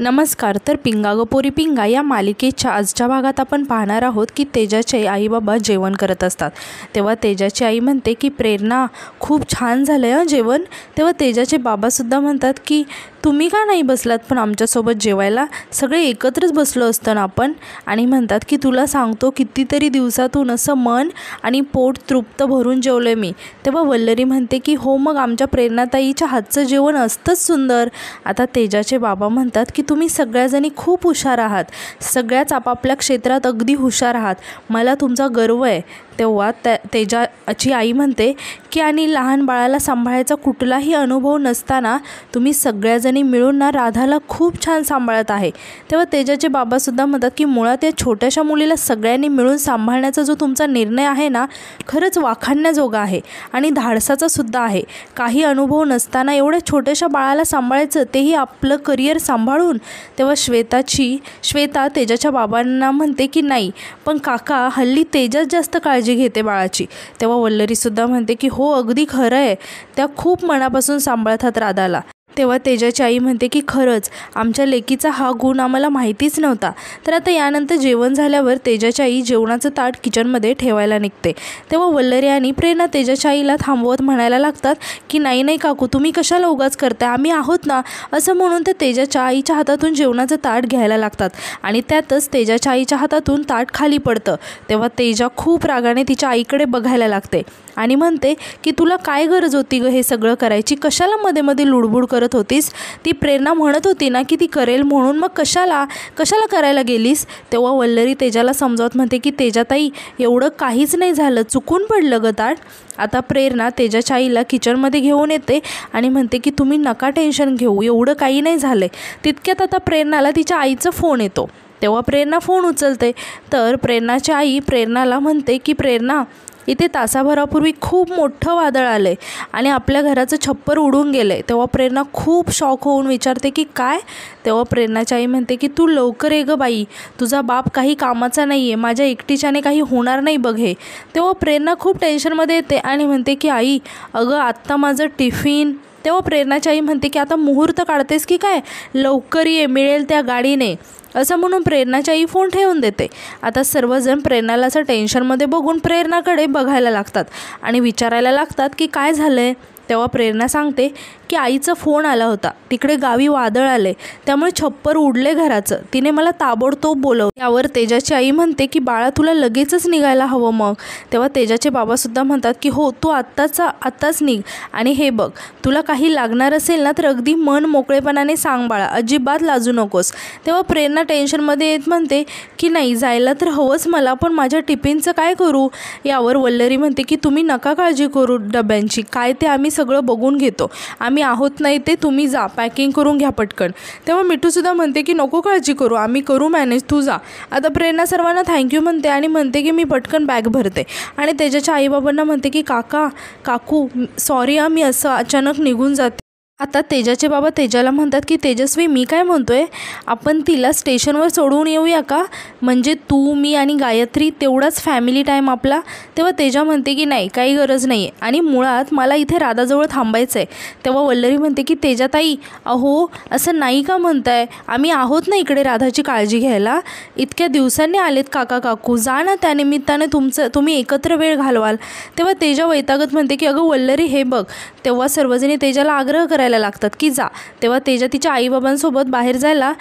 नमस्कार. तर पिंगा गो पोरी पिंगा या मालिकेच्या आजच्या भागात आपण पाहणार आहोत की तेजाचे आई बाबा जेवण करत असतात. तेव्हा तेजाची आई म्हणते की प्रेरणा खूप छान झालं आहे जेवण. तेव्हा तेजाचे बाबासुद्धा म्हणतात की तुम्ही का नाही बसलात पण आमच्यासोबत जेवायला, सगळे एकत्रच बसलो असतं ना आपण. आणि म्हणतात की तुला सांगतो कितीतरी दिवसातून असं मन आणि पोट तृप्त भरून जेवलं मी. तेव्हा वल्लरी म्हणते की हो मग आमच्या प्रेरणाताईच्या हातचं जेवण असतंच सुंदर. आता तेजाचे बाबा म्हणतात की तुम्ही सगळ्याजणी खूप हुशार आहात, सगळ्याच आपापल्या क्षेत्रात अगदी हुशार आहात, मला तुमचा गर्व आहे. तेव्हा तेजाची आई म्हणते की आणि लहान बाळाला सांभाळायचा कुठलाही अनुभव नसताना तुम्ही सगळ्याजणी मिळून ना राधाला खूप छान सांभाळत आहे. तेव्हा तेजाचे बाबासुद्धा म्हणतात की मुळात या छोट्याशा मुलीला सगळ्यांनी मिळून सांभाळण्याचा जो तुमचा निर्णय आहे ना, खरंच वाखाणण्याजोगा आहे आणि धाडसाचा सुद्धा आहे. काही अनुभव नसताना एवढ्या छोट्याशा बाळाला सांभाळायचं, तेही आपलं करिअर सांभाळून. तेव्हा श्वेता तेजाच्या बाबांना म्हणते की नाही पण काका, हल्ली तेजाच जास्त काळजी घेते बाळाची. तेव्हा वल्लरीसुद्धा म्हणते की हो अगदी खरं आहे, त्या खूप मनापासून सांभाळतात राधाला. तेव्हा तेजाची आई म्हणते की खरंच आमच्या लेकीचा हा गुण आम्हाला माहितीच नव्हता. तर आता यानंतर जेवण झाल्यावर तेजाची आई जेवणाचं ताट किचनमध्ये ठेवायला निघते. तेव्हा वल्लरी आणि प्रेरणा तेजाच्या आईला थांबवत म्हणायला लागतात की नाही नाही काकू, तुम्ही कशाला उगाच करताय, आम्ही आहोत ना. असं म्हणून ते तेजाच्या आईच्या हातातून जेवणाचं ताट घ्यायला लागतात आणि त्यातच तेजाच्या आईच्या हातातून ताट खाली पडतं. तेव्हा तेजा खूप रागाने तिच्या आईकडे बघायला लागते आणि म्हणते की तुला काय गरज होती ग हे सगळं करायची, कशाला मध्ये मध्ये लुडबुड करत होतीस. ती प्रेरणा म्हणत होती ना की ती करेल म्हणून, मग कशाला करायला गेलीस. तेव्हा वल्लरी तेजाला समजावत म्हणते की तेजाताई एवढं काहीच नाही झालं, चुकून पडलं ग ताट. आता प्रेरणा तेजाच्या आईला किचनमध्ये घेऊन येते आणि म्हणते की तुम्ही नका टेन्शन घेऊ, एवढं काही नाही झालं. तितक्यात आता प्रेरणाला तिच्या आईचा फोन येतो. तेव्हा प्रेरणा फोन उचलते. तर प्रेरणाची आई प्रेरणाला म्हणते की प्रेरणा, इथे तासाभरापूर्वी खूप मोठं वादळ आलं आहे आणि आपल्या घराचं छप्पर उडून गेलं आहे. तेव्हा प्रेरणा खूप शॉक होऊन विचारते की काय. तेव्हा प्रेरणाची आई म्हणते की तू लवकर ये गं बाई, तुझा बाप काही कामाचा नाही आहे, माझ्या एकटीच्याने काही होणार नाही बघ हे. तेव्हा प्रेरणा खूप टेन्शनमध्ये येते आणि म्हणते की आई अगं आत्ता माझं टिफिन. तेव्हा प्रेरणाची आई म्हणते की आता मुहूर्त काढतेस की काय, लवकर ये, मिळेल त्या गाडीने. असं म्हणून प्रेरणाची आई फोन ठेवून देते. आता सर्वजण प्रेरणाला असं टेन्शनमध्ये बघून प्रेरणाकडे बघायला लागतात आणि विचारायला लागतात की काय झालं आहे. तेव्हा प्रेरणा सांगते की आईचा फोन आला होता, तिकडे गावी वादळ आले त्यामुळे छप्पर उडले घराचं, तिने मला ताबडतोब बोलवलं. यावर तेजाची आई म्हणते की बाळा तुला लगेचच निघायला हवं मग. तेव्हा तेजाचे बाबासुद्धा म्हणतात की हो तू आत्ताच निघ आणि हे बघ तुला काही लागणार असेल ना तर अगदी मन मोकळेपणाने सांग बाळा, अजिबात लाजू नकोस. तेव्हा प्रेरणा टेन्शनमध्ये येत म्हणते की नाही जायला तर हवंच मला, पण माझ्या टिफिनचं काय करू. यावर वल्लरी म्हणते की तुम्ही नका काळजी करू डब्यांची, काय ते आम्ही सगळं बघून घेतो, आम्ही आहोत नाही ते, तुम्ही जा पॅकिंग करून घ्या पटकन. तेव्हा मिठूसुद्धा म्हणते की नको काळजी करू, आम्ही करू मॅनेज, तू जा. आता प्रेरणा सर्वांना थँक्यू म्हणते आणि म्हणते की मी पटकन बॅग भरते आणि तेजाच्या आईबाबांना म्हणते की काकू सॉरी मी असं अचानक निघून जाते. आता तेजाचे बाबा तेजाला म्हणतात की तेजस्वी मी काय म्हणतोय, आपण तिला स्टेशनवर सोडवून येऊया का, म्हणजे तू मी आणि गायत्री तेवढाच फॅमिली टाईम आपला. तेव्हा तेजा म्हणते की नाही काही गरज नाही आहे आणि मुळात मला इथे राधाजवळ थांबायचं आहे. तेव्हा वल्लरी म्हणते की तेजाताई अहो असं नाही का म्हणताय, आम्ही आहोत ना इकडे राधाची काळजी घ्यायला, इतक्या दिवसांनी आलेत काकू, जा ना त्यानिमित्ताने तुम्ही एकत्र वेळ घालवाल. तेव्हा तेजा वैतागत म्हणते की अगं वल्लरी हे बघ. तेव्हा सर्वजणी तेजाला आग्रह करायला लागतात की जा. तेव्हा तेजा तिच्या आईबाबांसोबत बाहेर जायला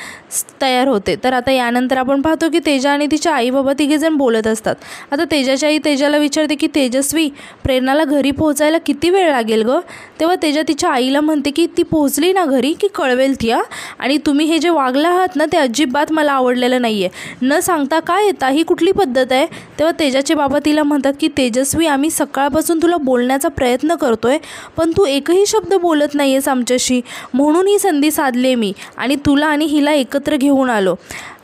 तयार होते. तर आता यानंतर आपण पाहतो की तेजा आणि तिच्या आईबाबा तिघेजण बोलत असतात. आता तेजाची आई तेजाला विचारते की तेजस्वी प्रेरणाला घरी पोहोचायला किती वेळ लागेल ग. तेव्हा तेजा तिच्या आईला म्हणते की ती पोहोचली ना घरी की कळवेल ती, आणि तुम्ही हे जे वागला आहात ना ते अजिबात मला आवडलेलं नाही आहे, न सांगता काय येता ही कुठली पद्धत आहे. तेव्हा तेजाचे बाबा तिला म्हणतात की तेजस्वी आम्ही सकाळपासून तुला बोलण्याचा प्रयत्न करतोय पण तू एकही शब्द बोलत नाही आहेस आमच्याशी, म्हणून ही संधी साधली मी आणि तुला आणि हिला एकत्र घेऊन आलो.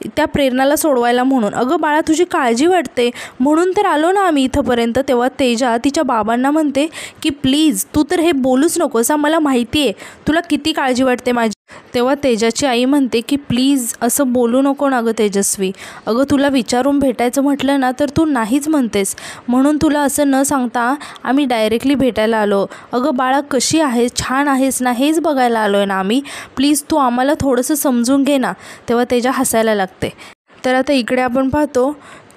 त्या प्रेरणाला सोडवायला म्हणून. अगं बाळा, तुझी काळजी वाटते म्हणून तर आलो ना आम्ही इथंपर्यंत. तेव्हा तेजा तिच्या बाबांना म्हणते की प्लीज तू तर हे बोलूच नकोस, मला माहिती आहे तुला किती काळजी वाटते माझी. तेव्हा तेजाची आई म्हणते की प्लीज असं बोलू नको ना गं तेजस्वी. अगं तुला विचारून भेटायचं म्हटलं ना तर तू नाहीच म्हणतेस, म्हणून तुला असं न सांगता आम्ही डायरेक्टली भेटायला आलो. अगं बाळा, कशी आहेस, छान आहेस ना, हेच बघायला आलो आहे ना आम्ही. प्लीज तू आम्हाला थोडंसं समजून घे ना. तेव्हा तेजा हसायला लागते. तर आता इकडे आपण पाहतो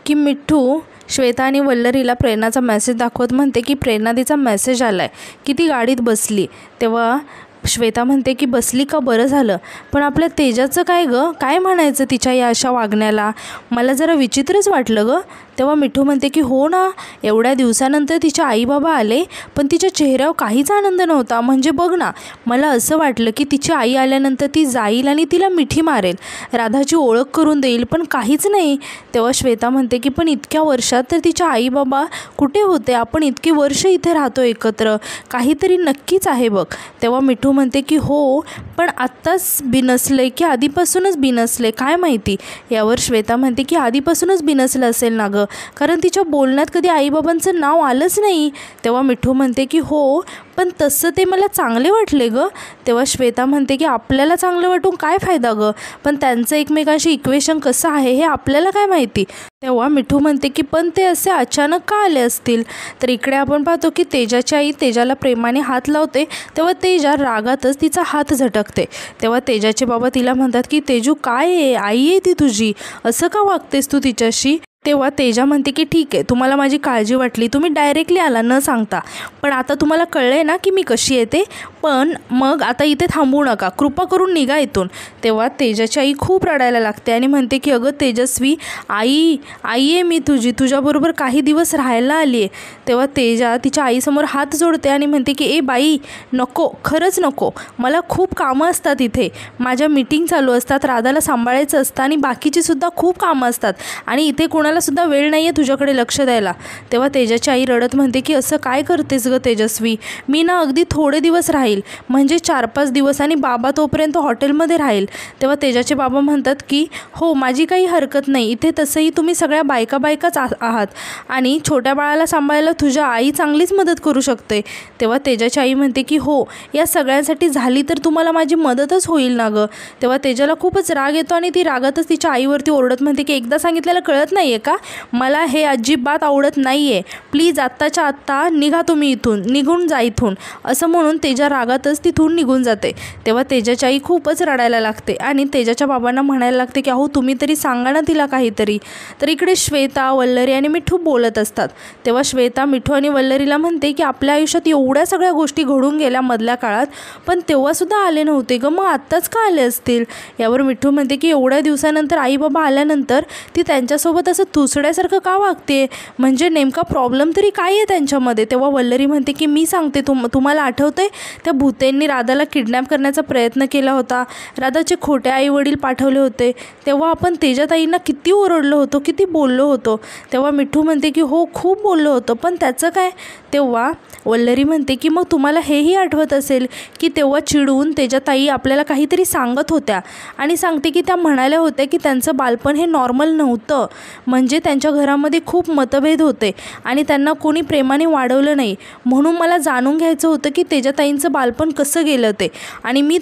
की मिठ्ठू श्वेता आणि वल्लरीला प्रेरणाचा मेसेज दाखवत म्हणते की प्रेरणादीचा मेसेज आला आहे की ती गाडीत बसली. तेव्हा श्वेता म्हणते की बसली का, बरं झालं. पण आपल्या तेजाचं काय गं, काय म्हणायचं तिच्या या अशा वागण्याला, मला जरा विचित्रच वाटलं गं. तेव्हा मिठू म्हणते की हो ना, एवढ्या दिवसानंतर तिचे आई बाबा आले पण तिच्या चेहऱ्यावर काहीच आनंद नव्हता. म्हणजे बघ ना, मला असं वाटलं की तिची आई आल्यानंतर ती जाईल आणि तिला मिठी मारेल, राधाची ओळख करून देईल, पण काहीच नाही. तेव्हा श्वेता म्हणते की पण इतक्या वर्षात तर तिच्या आई बाबा कुठे होते, आपण इतकी वर्ष इथे राहतो एकत्र, काहीतरी नक्कीच आहे बघ. तेव्हा मिठू म्हणते की हो, पण आत्ताच बिनसले की आधीपासूनच बिनसले काय माहिती. यावर श्वेता म्हणते की आधीपासूनच बिनसलं असेल ना गं, कारण तिच्या बोलण्यात कधी आईबाबांचं नाव आलंच नाही. तेव्हा मिठू म्हणते की हो, पण तसं ते मला चांगले वाटले गं. तेव्हा श्वेता म्हणते की आपल्याला चांगलं वाटून काय फायदा गं, पण त्यांचं एकमेकांशी इक्वेशन कसं आहे हे आपल्याला काय माहिती. तेव्हा मिठू म्हणते की पण ते असे अचानक का आले असतील. तर इकडे आपण पाहतो की तेजाची आई तेजाला प्रेमाने हात लावते. तेव्हा तेजा रागातच तिचा हात झटकते. तेव्हा तेजाचे बाबा तिला म्हणतात की तेजू काय आहे, आई आहे ती तुझी, असं का वागतेस तू तिच्याशी. तेव्हा तेजा म्हणते की ठीक आहे, तुम्हाला माझी काळजी वाटली, तुम्ही डायरेक्टली आला न सांगता, पण आता तुम्हाला कळलं आहे ना की मी कशी येते, पण मग आता इथे थांबू नका, कृपा करून निघा इथून. तेव्हा तेजाची आई खूप रडायला लागते आणि म्हणते की अगं तेजस्वी, आई आहे मी तुझी, तुझ्याबरोबर काही दिवस राहायला आली आहे. तेव्हा तेजा तिच्या आईसमोर हात जोडते आणि म्हणते की ए बाई, नको, खरंच नको, मला खूप कामं असतात इथे, माझ्या मीटिंग चालू असतात, राधाला सांभाळायचं असतं आणि बाकीचीसुद्धा खूप कामं असतात आणि इथे कोणाला सुद्धा वेळ नाही आहे तुझ्याकडे लक्ष द्यायला. तेव्हा तेजाची आई रडत म्हणते की असं काय करतेस गं तेजस्वी, मी ना अगदी थोडे दिवस राहील, म्हणजे 4-5 दिवस, आणि बाबा तोपर्यंत हॉटेलमध्ये राहील. तेव्हा तेजाचे बाबा म्हणतात की हो, माझी काही हरकत नाही, इथे तसंही तुम्ही सगळ्या बायकाच आहात आणि छोट्या बाळाला सांभाळायला तुझ्या आई चांगलीच मदत करू शकते. तेव्हा तेजाची आई म्हणते की हो, या सगळ्यांसाठी झाली तर तुम्हाला माझी मदतच होईल ना गं. तेव्हा तेजाला खूपच राग येतो आणि ती रागातच तिच्या आईवरती ओरडत म्हणते की एकदा सांगितलेलं कळत नाही आहे का, मला हे अजिबात आवडत नाही आहे, प्लीज आत्ताच्या आत्ता निघा तुम्ही इथून, निघून जा इथून, असं म्हणून तेजा रागातच तिथून निघून जाते. तेव्हा तेजाची आई खूपच रडायला लागते आणि तेजाच्या बाबांना म्हणायला लागते की अहो तुम्ही तरी सांगा ना तिला काहीतरी. तर इकडे श्वेता, वल्लरी आणि मिठू बोलत असतात. तेव्हा श्वेता मिठू आणि वल्लरीला म्हणते की आपल्या आयुष्यात एवढ्या सगळ्या गोष्टी घडून गेल्या मधल्या काळात, पण तेव्हासुद्धा आले नव्हते गं, मग आत्ताच का आले असतील. यावर मिठू म्हणते की एवढ्या दिवसानंतर आई बाबा आल्यानंतर ती त्यांच्यासोबत असं तुसड्यासारखं का वागते, म्हणजे नेमका प्रॉब्लेम तरी काय आहे त्यांच्यामध्ये. तेव्हा वल्लरी म्हणते की मी सांगते, तुम्हाला आठवतंय त्या भूतेंनी राधाला किडनॅप करण्याचा प्रयत्न केला होता, राधाचे खोटे आई वडील पाठवले होते, तेव्हा आपण तेजाताईंना किती ओरडलो होतो, किती बोललो होतो. तेव्हा मिठू म्हणते की हो, खूप बोललो होतो, पण त्याचं काय. तेव्हा वल्लरी म्हणते की मग तुम्हाला हेही आठवत असेल की तेव्हा चिडून तेजाताई आपल्याला काहीतरी सांगत होत्या आणि सांगते की त्या म्हणाल्या होत्या की त्यांचं बालपण हे नॉर्मल नव्हतं, म्हणजे त्यांच्या घरामध्ये खूप मतभेद होते आणि त्यांना कोणी प्रेमाने वाढवलं नाही, म्हणून मला जाणून घ्यायचं होतं की तेजाताईंचं बालपण कसं गेलं ते, आणि मी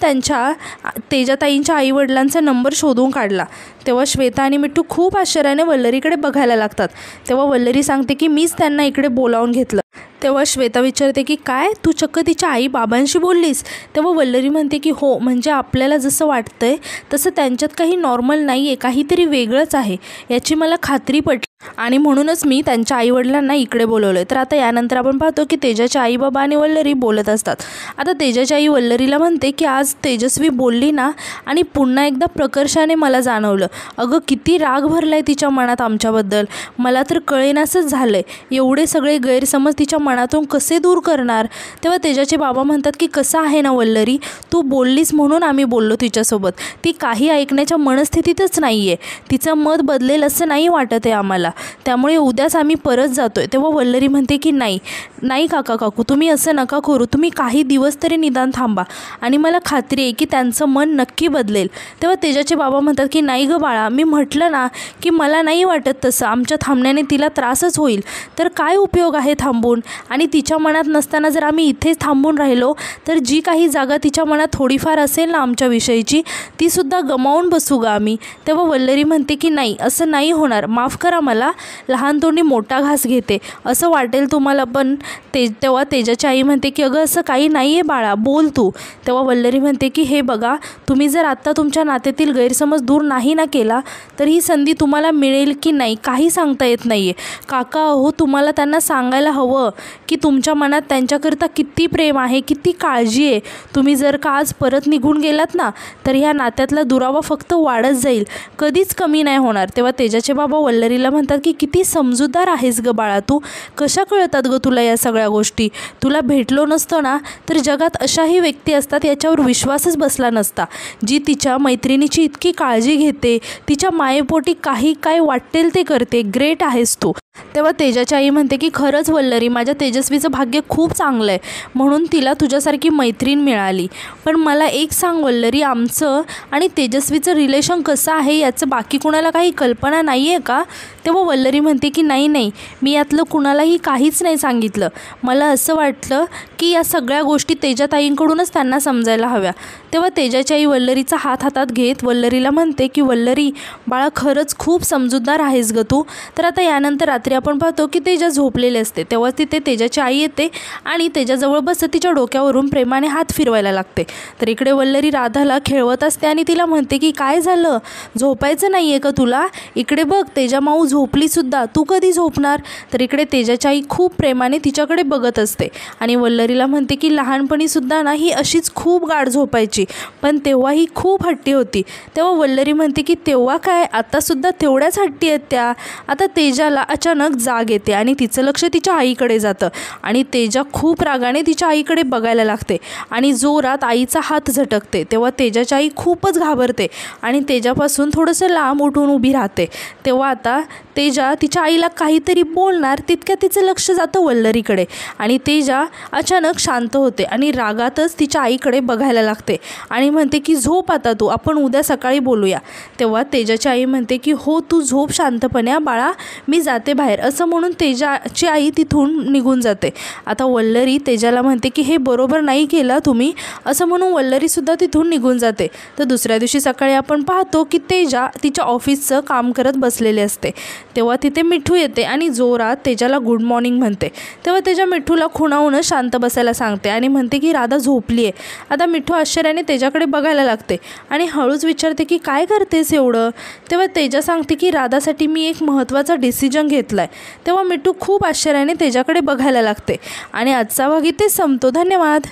तेजाताईंच्या आईवडिलांचा नंबर शोधून काढला. तेव्हा श्वेता आणि मिठू खूप आश्चर्याने वल्लरीकडे बघायला लागतात. तेव्हा वल्लरी सांगते की मीच त्यांना इकडे बोलावून घेतलं. तेव्हा श्वेता विचारते की काय, तू चक्क तिच्या आई बाबांशी बोललीस. तेव्हा वल्लरी म्हणते की हो, म्हणजे आपल्याला जसं वाटतंय तसं त्यांच्यात काही नॉर्मल नाही आहे, काहीतरी वेगळंच आहे याची मला खात्री पटली आणि म्हणूनच मी त्यांच्या आईवडिलांना इकडे बोलवलं. तर आता यानंतर आपण पाहतो की तेजाच्या आई बाबा आणि वल्लरी बोलत असतात. आता तेजाची आई वल्लरीला म्हणते की आज तेजस्वी बोलली ना आणि पुन्हा एकदा प्रकर्षाने मला जाणवलं, अगं किती राग भरलाय तिच्या मनात आमच्याबद्दल, मला तर कळेनासंच झालंय, एवढे सगळे गैरसमज तिच्या मनातून कसे दूर करणार. तेव्हा तेजाचे बाबा म्हणतात की कसं आहे ना वल्लरी, तू बोललीस म्हणून आम्ही बोललो तिच्यासोबत. ती काही ऐकण्याच्या मनस्थितीतच नाही आहे. तिचं मत बदलेल असं नाही वाटत आहे आम्हाला, त्यामुळे उद्याच आम्ही परत जातो आहे. तेव्हा वल्लरी म्हणते की नाही नाही काका काकू, तुम्ही असं नका करू. तुम्ही काही दिवस तरी निदान थांबा आणि मला खात्री आहे की त्यांचं मन नक्की बदलेल. तेव्हा तेजाचे बाबा म्हणतात की नाही गं बाळा, मी म्हटलं ना की मला नाही वाटत तसं. आमच्या थांबण्याने तिला त्रासच होईल. तर काय उपयोग आहे थांबून. आणि तिच्या मनात नसताना जर आम्ही इथेच थांबून राहिलो तर जी काही जागा तिच्या मनात थोडीफार असेल ना आमच्याविषयीची, तीसुद्धा गमावून बसू गा आम्ही. तेव्हा वल्लरी म्हणते की नाही असं नाही होणार, माफ करा मला, लहान तोंडी मोठा घास घेते असं वाटेल तुम्हाला पण. तेव्हा तेजाची आई म्हणते की अगं असं काही नाही आहे बाळा, बोल तू. तेव्हा वल्लरी म्हणते की हे बघा, तुम्ही जर आत्ता तुमच्या नात्यातील गैरसमज दूर नाही ना केला तर ही संधी तुम्हाला मिळेल की नाही काही सांगता येत नाही आहे. काका अहो, तुम्हाला त्यांना सांगायला हवं की तुमच्या मनात त्यांच्याकरिता किती प्रेम आहे, किती काळजी आहे. तुम्ही जर का आज परत निघून गेलात ना तर ह्या नात्यातला दुरावा फक्त वाढत जाईल, कधीच कमी नाही होणार. तेव्हा तेजाचे बाबा वल्लरीला म्हणतात की किती समजूतदार आहेस गं बाळा तू, कशा कळतात गं तुला या सगळ्या गोष्टी. तुला भेटलो नसतो ना तर जगात अशाही व्यक्ती असतात याच्यावर विश्वासच बसला नसता, जी तिच्या मैत्रिणीची इतकी काळजी घेते, तिच्या मायेपोटी काही काय वाटेल ते करते. ग्रेट आहेस तू. तेव्हा तेजाची आई म्हणते की खरंच वल्लरी, माझ्या तेजस्वीचं भाग्य खूप चांगलं आहे म्हणून तिला तुझ्यासारखी मैत्रीण मिळाली. पण मला एक सांग वल्लरी, आमचं आणि तेजस्वीचं रिलेशन कसं आहे याचं बाकी कुणाला काही कल्पना नाही आहे का. तेव्हा वल्लरी म्हणते की नाही नाही, मी यातलं कुणालाही काहीच नाही सांगितलं. मला असं वाटलं की या सगळ्या गोष्टी तेजाताईंकडूनच त्यांना समजायला हव्या. तेव्हा तेजाची आई वल्लरीचा हात हातात घेत वल्लरीला म्हणते की वल्लरी बाळा, खरंच खूप समजूतदार आहेस गं तू. तर आता यानंतर रात्री आपण पाहतो की तेजा झोपलेले असते. तेव्हा तिथे तेजाची आई येते आणि तेजाजवळ बसत तिच्या डोक्यावरून प्रेमाने हात फिरवायला लागते. तर इकडे वल्लरी राधाला खेळवत असते आणि तिला म्हणते की काय झालं, झोपायचं नाही आहे का तुला. इकडे बघ तेजा माऊ झोपलीसुद्धा, तू कधी झोपणार. तर इकडे तेजाची आई खूप प्रेमाने तिच्याकडे बघत असते आणि वल्लरीला म्हणते की लहानपणीसुद्धा ना ही अशीच खूप गाढ झोपायची, पण तेव्हा ही खूप हट्टी होती. तेव्हा वल्लरी म्हणते की तेव्हा काय, आत्तासुद्धा तेवढ्याच हट्टी आहेत त्या. आता तेजाला अचानक जाग येते आणि तिचं लक्ष तिच्या आईकडे जातं आणि तेजा खूप रागाने तिच्या आईकडे बघायला लागते आणि जोरात आईचा हात झटकते. तेव्हा तेजाची आई खूपच घाबरते आणि तेजापासून थोडंसं लांब उठून उभी राहते. तेव्हा आता तेजा तिच्या आईला काहीतरी बोलणार तितक्यात तिचं लक्ष जातं वल्लरीकडे आणि तेजा अचानक शांत होते आणि रागातच तिच्या आईकडे बघायला लागते आणि म्हणते की झोप आता तू, आपण उद्या सकाळी बोलूया. तेव्हा तेजाची आई म्हणते की हो तू झोप शांतपणे बाळा, मी जाते बाहेर. असं म्हणून तेजाची आई तिथून निघून जाते. आता वल्लरी तेजाला म्हणते की हे बरोबर नाही केलं तुम्ही, असं म्हणून वल्लरीसुद्धा तिथून निघून जाते. तर दुसऱ्या दिवशी सकाळी आपण पाहतो की तेजा तिच्या ऑफिसचं काम करत बसलेले असते. तेव्हा तिथे मिठू येते आणि जोरात तेजाला गुड मॉर्निंग म्हणते. तेव्हा तेजा मिठूला खुणावूनच शांत बसायला सांगते आणि म्हणते की राधा झोपली आहे. आता मिठू आश्चर्याने तेजाकडे बघायला लागते आणि हळूच विचारते की काय करतेस एवढं. तेव्हा तेजा सांगते की राधासाठी मी एक महत्त्वाचा डिसिजन घेतला आहे. तेव्हा मिठू खूप आश्चर्याने तेजाकडे बघायला लागते आणि आजचा भाग इथे संपतो. धन्यवाद.